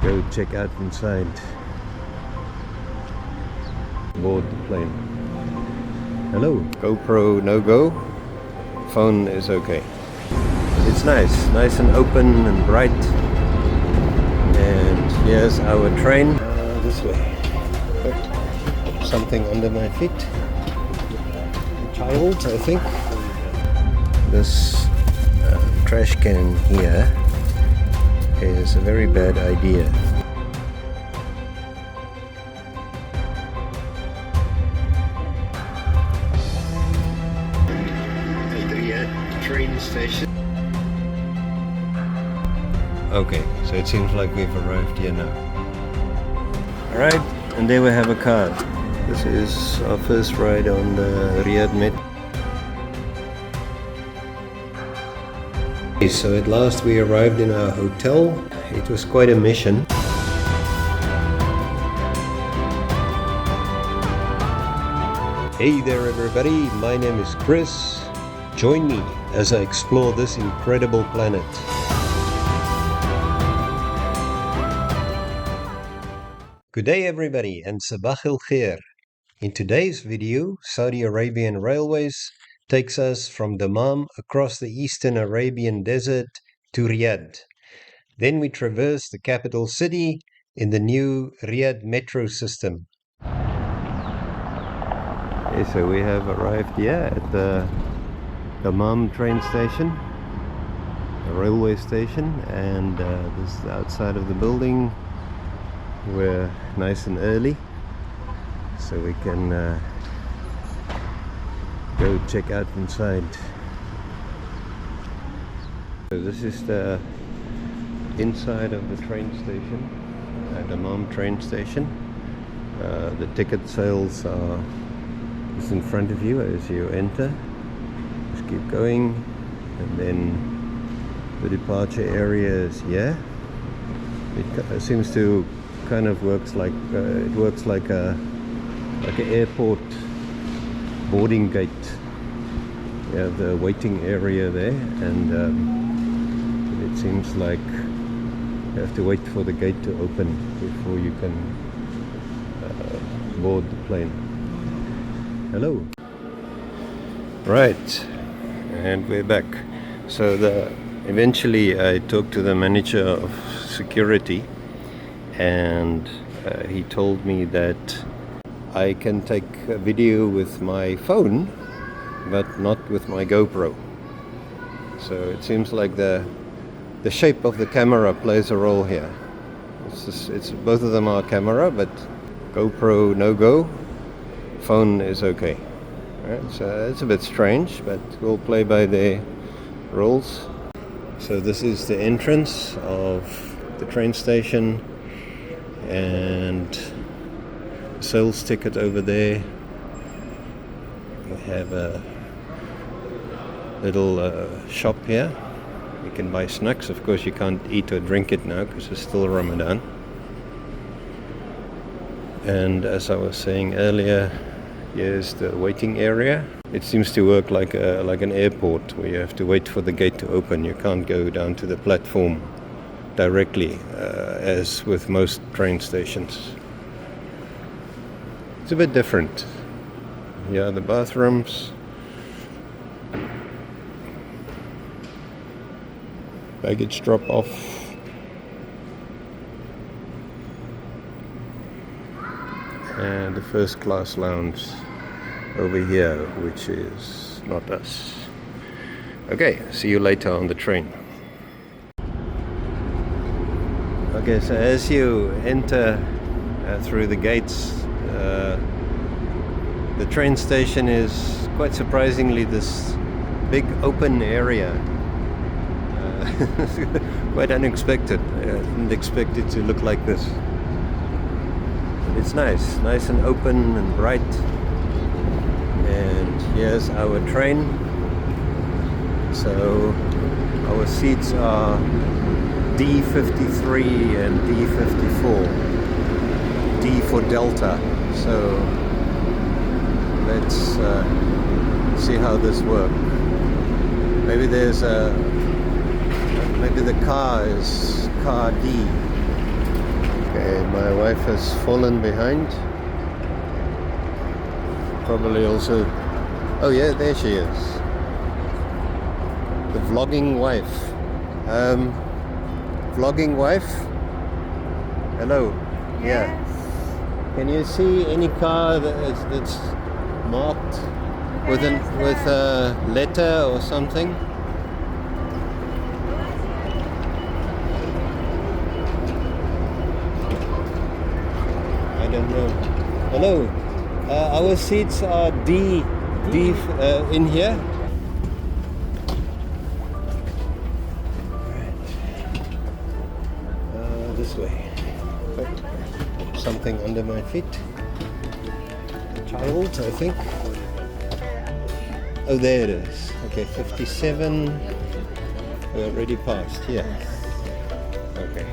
go check out inside. Board the plane. Hello. GoPro no go. Phone is okay. It's nice and open and bright. And here's our train. This way. Something under my feet. A child, I think. This trash can here is a very bad idea. Riyadh train station. Okay, so it seems like we've arrived here now. Alright, and there we have a car. This is our first ride on the Riyadh Metro. So at last we arrived in our hotel. It was quite a mission. Hey there everybody, my name is Chris. Join me as I explore this incredible planet. Good day everybody and Sabah al Khair. In today's video, Saudi Arabian Railways takes us from Dammam across the eastern Arabian desert to Riyadh. Then we traverse the capital city in the new Riyadh Metro system. Okay, so we have arrived here at the Dammam train station, the railway station, and this is the outside of the building. We're nice and early, so we can go check out inside. So this is the inside of the train station, Dammam train station. The ticket sales are just in front of you as you enter. Just keep going, and then the departure area is here. It seems to kind of works like it works like an airport boarding gate. You have the waiting area there, and it seems like you have to wait for the gate to open before you can board the plane. Hello. Right, and we're back. So eventually I talked to the manager of security, and he told me that I can take a video with my phone, but not with my GoPro. So it seems like the shape of the camera plays a role here. It's both of them are camera, but GoPro no go, phone is okay. Right, so it's a bit strange, but we'll play by their rules. So this is the entrance of the train station, and sales ticket over there. We have a little shop here. You can buy snacks. Of course you can't eat or drink it now because it's still Ramadan. And as I was saying earlier, here's the waiting area. It seems to work like an airport, where you have to wait for the gate to open. You can't go down to the platform directly as with most train stations. It's a bit different. Yeah, the bathrooms, baggage drop off, and the first class lounge over here, which is not us. Okay, see you later on the train. Okay, so as you enter through the gates, the train station is quite surprisingly this big open area. Quite unexpected. I didn't expect it to look like this. But it's nice and open and bright. And here's our train. So our seats are D53 and D54. D for Delta. So let's see how this works. Maybe maybe the car is car D. Okay, my wife has fallen behind. Probably also... Oh yeah, there she is. The vlogging wife. Vlogging wife? Hello. Yeah. Yes. Can you see any car that's marked with a letter or something? I don't know. Hello. Our seats are D in here. This way. Something under my feet. Child, I think. Oh, there it is. Okay, 57. We're already passed. Yeah. Okay.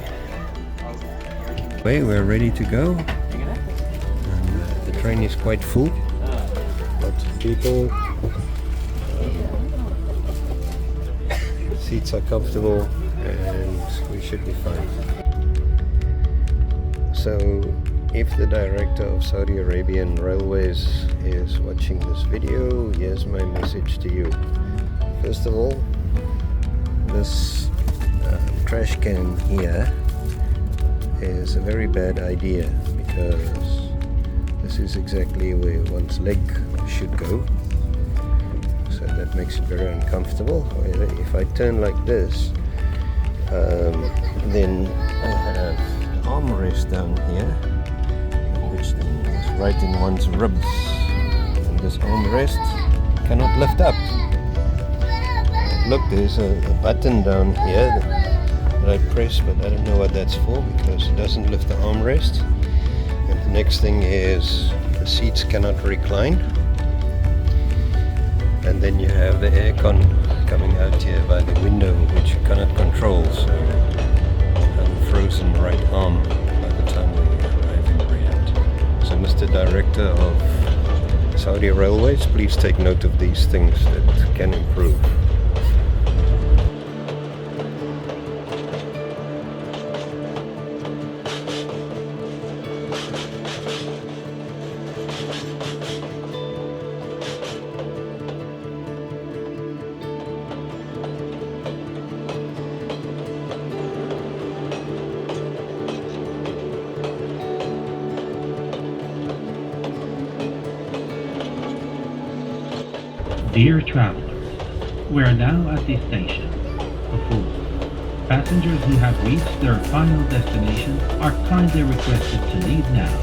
Okay, we're ready to go. And, the train is quite full. Lots of people. Seats are comfortable, and we should be fine. So, if the director of Saudi Arabian Railways is watching this video, here's my message to you. First of all, this trash can here is a very bad idea, because this is exactly where one's leg should go. So that makes it very uncomfortable. If I turn like this, then I have armrest down here, which then is right in one's ribs, and this armrest cannot lift up. Look, there's a button down here that I press, but I don't know what that's for, because it doesn't lift the armrest. And the next thing is the seats cannot recline, and then you have the aircon coming out here by the window, which you cannot control. So frozen right arm by the time we arrive in Riyadh. So Mr. Director of Saudi Railways, please take note of these things that can improve. Dear travelers, we are now at the station. Before, passengers who have reached their final destination are kindly requested to leave now.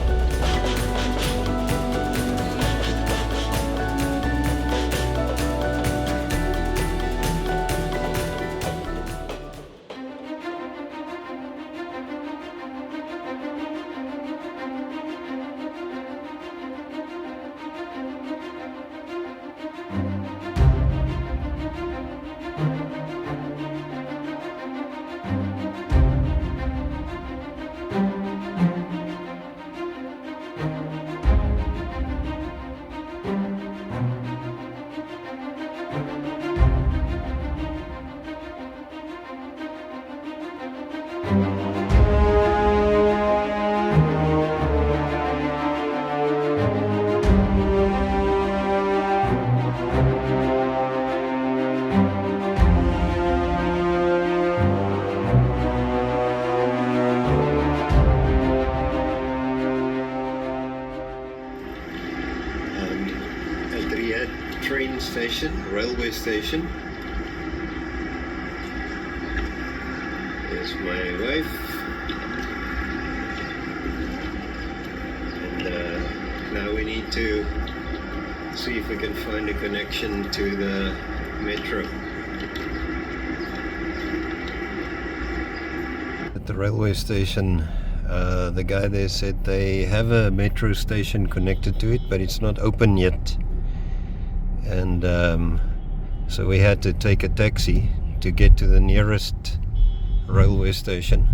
Train station, railway station. There's my wife, and now we need to see if we can find a connection to the metro. At the railway station, the guy there said they have a metro station connected to it, but it's not open yet. And so we had to take a taxi to get to the nearest railway station.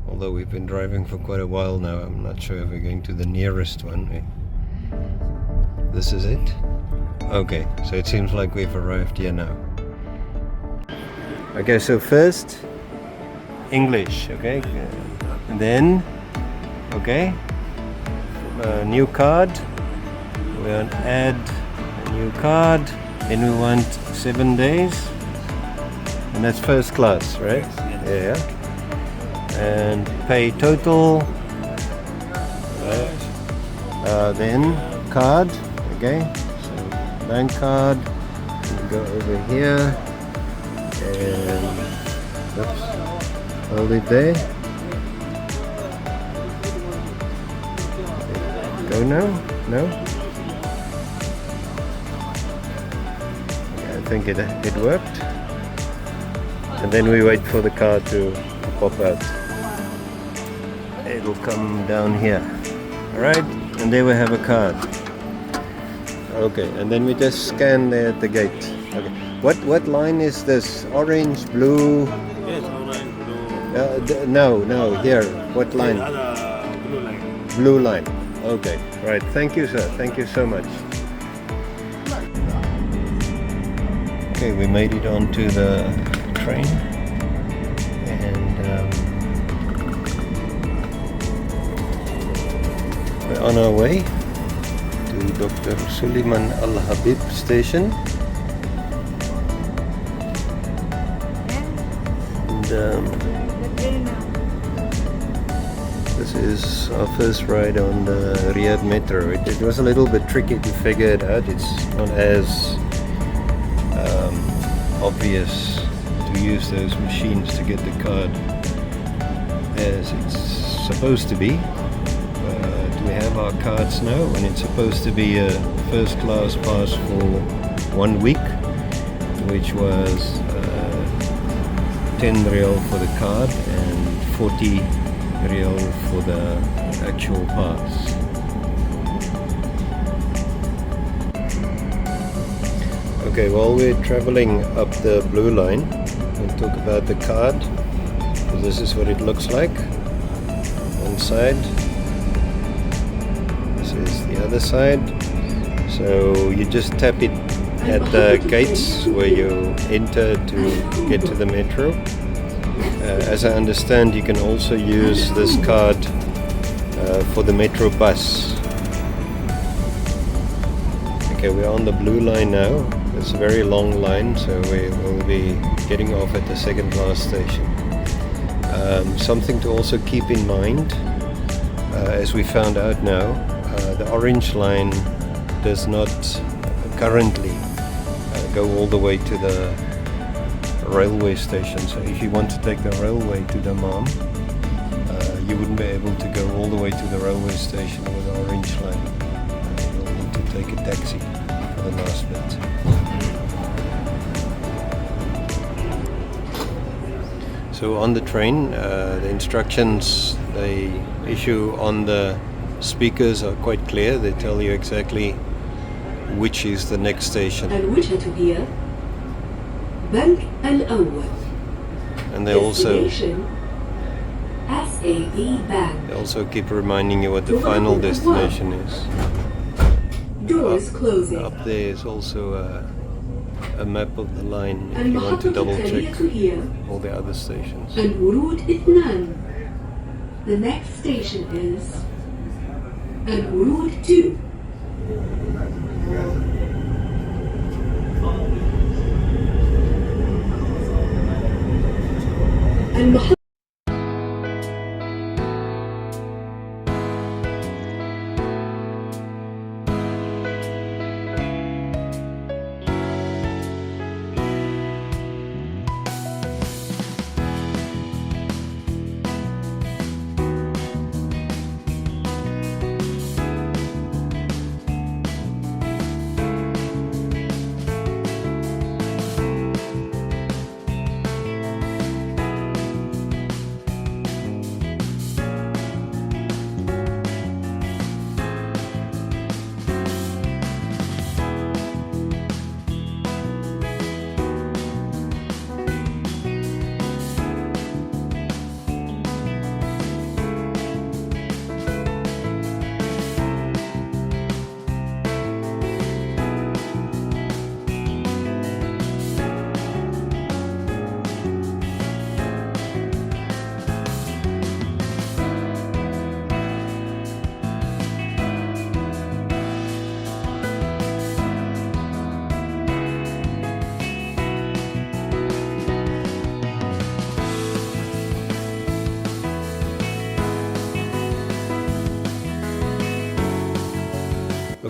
Although we've been driving for quite a while now, I'm not sure if we're going to the nearest one. This is it? Okay, so it seems like we've arrived here now. Okay, so first English, okay? And then, okay, a new card. We want to add a new card. Then we want 7 days. And that's first class, right? Yeah. And pay total. Right. Then card. Okay. So bank card. We go over here. And oops, hold it there. Go now? No? Yeah, I think it worked. And then we wait for the card to pop out. It'll come down here. Alright, and there we have a card. Okay, and then we just scan there at the gate. Okay. What line is this? Orange, blue? Yes, orange, blue. No, here. What line? Blue line. Blue line. Okay, right. Thank you, sir. Thank you so much. Okay, we made it onto the train, and we're on our way to Dr. Suleiman Al Habib station. And this is our first ride on the Riyadh Metro. It was a little bit tricky to figure it out. It's not as obvious to use those machines to get the card as it's supposed to be. But we have our cards now, and it's supposed to be a first class pass for 1 week, which was 10 riyal for the card and 40 riyal for the actual pass. Okay, while we're traveling up the blue line, we'll talk about the card. So this is what it looks like. One side. This is the other side. So you just tap it at the gates where you enter to get to the metro. As I understand, you can also use this card for the metro bus. Okay, we're on the blue line now. It's a very long line, so we will be getting off at the second last station. Something to also keep in mind, as we found out now, the orange line does not currently go all the way to the railway station. So if you want to take the railway to Dammam, you wouldn't be able to go all the way to the railway station with the orange line. You'll need to take a taxi for the last bit. So on the train, the instructions they issue on the speakers are quite clear. They tell you exactly which is the next station. And they also keep reminding you what the final destination is. Doors closing. Up there is also a map of the line if you want to double check all the other stations. The next station is Route 2.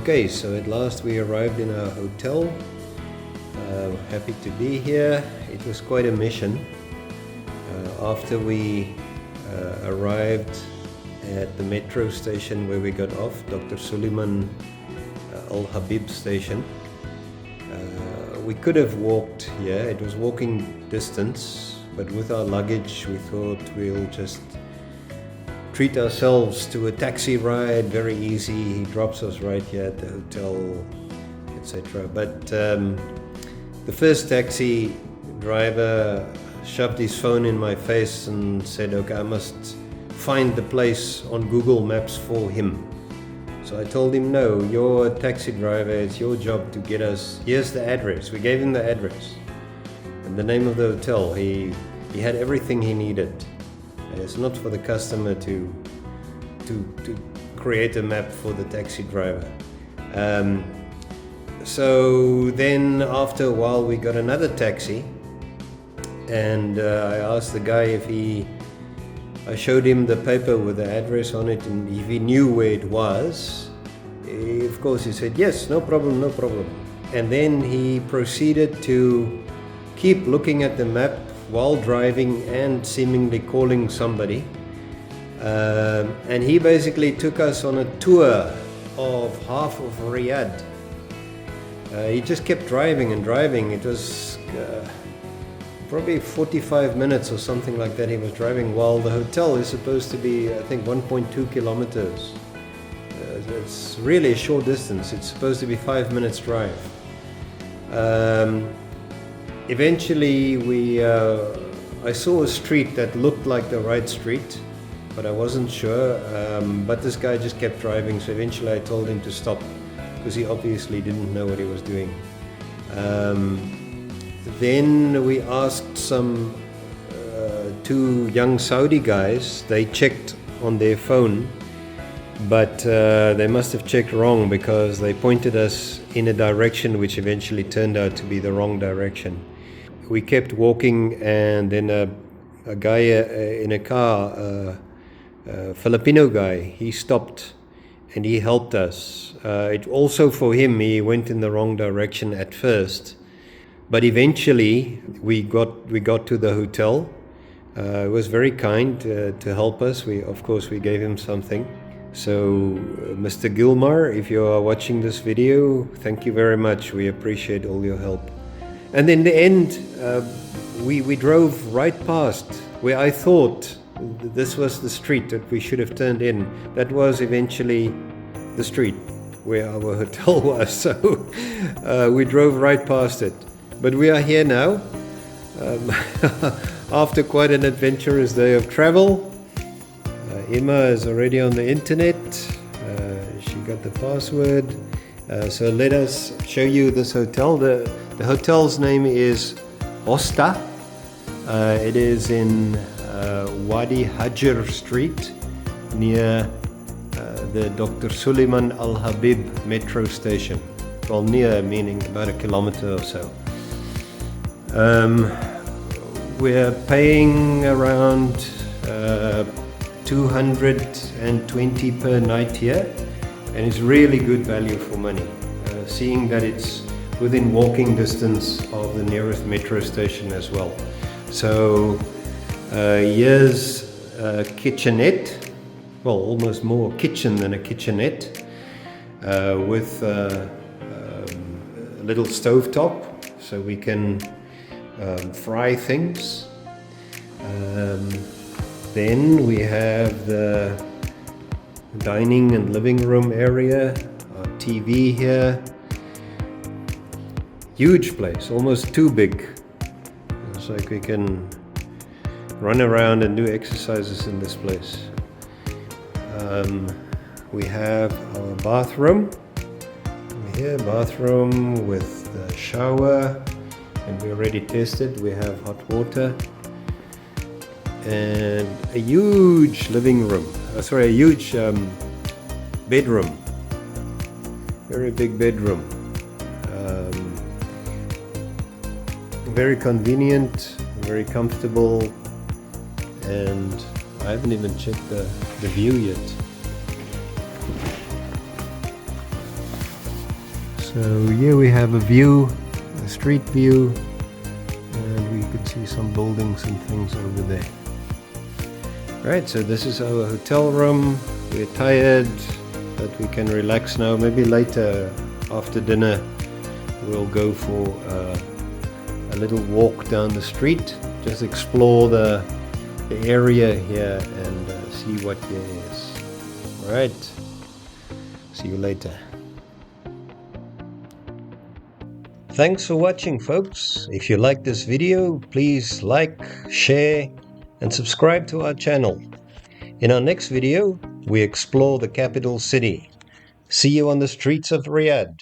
Okay, so at last we arrived in our hotel. Happy to be here. It was quite a mission. After we arrived at the metro station where we got off, Dr. Suleiman Al Habib station, we could have walked here. It was walking distance, but with our luggage we thought we'll just treat ourselves to a taxi ride, very easy. He drops us right here at the hotel, etc. But the first taxi driver shoved his phone in my face and said, okay, I must find the place on Google Maps for him. So I told him, no, you're a taxi driver, it's your job to get us, here's the address. We gave him the address and the name of the hotel. He had everything he needed. It's not for the customer to create a map for the taxi driver. So then after a while we got another taxi, and I asked the guy if I showed him the paper with the address on it and if he knew where it was. Of course he said, yes, no problem, no problem. And then he proceeded to keep looking at the map while driving and seemingly calling somebody. And he basically took us on a tour of half of Riyadh. He just kept driving and driving. It was probably 45 minutes or something like that he was driving, while the hotel is supposed to be, I think, 1.2 kilometers. It's really a short distance. It's supposed to be 5 minutes drive. Eventually I saw a street that looked like the right street, but I wasn't sure. But this guy just kept driving, so eventually I told him to stop, because he obviously didn't know what he was doing. Then we asked some two young Saudi guys. They checked on their phone, but they must have checked wrong, because they pointed us in a direction which eventually turned out to be the wrong direction. We kept walking, and then a guy in a car, a Filipino guy, he stopped and he helped us. It also for him, he went in the wrong direction at first, but eventually we got to the hotel. It was very kind to help us. Of course we gave him something. So Mr. Gilmar, if you are watching this video, thank you very much. We appreciate all your help. And in the end, we drove right past where I thought this was the street that we should have turned in. That was eventually the street where our hotel was. So we drove right past it. But we are here now, after quite an adventurous day of travel. Emma is already on the internet. She got the password. So let us show you this hotel. The hotel's name is Hosta. It is in Wadi Hajar Street, near the Dr. Suleiman Al Habib metro station. Well, near meaning about a kilometer or so. We're paying around 220 per night here, and it's really good value for money, seeing that it's within walking distance of the nearest metro station as well. So here's a kitchenette, well, almost more kitchen than a kitchenette, with a little stovetop, so we can fry things. Then we have the dining and living room area, our TV here. Huge place, almost too big. It's like we can run around and do exercises in this place. We have our bathroom. Here, bathroom with the shower, and we already tested. We have hot water. And a huge living room, a huge bedroom, very big bedroom, very convenient, very comfortable, and I haven't even checked the view yet. So here we have a view, a street view, and we could see some buildings and things over there. Right, so this is our hotel room. We're tired, but we can relax now. Maybe later after dinner we'll go for a little walk down the street, just explore the area here and see what there is. Alright, see you later. Thanks for watching, folks. If you like this video, please like, share and subscribe to our channel. In our next video, we explore the capital city. See you on the streets of Riyadh.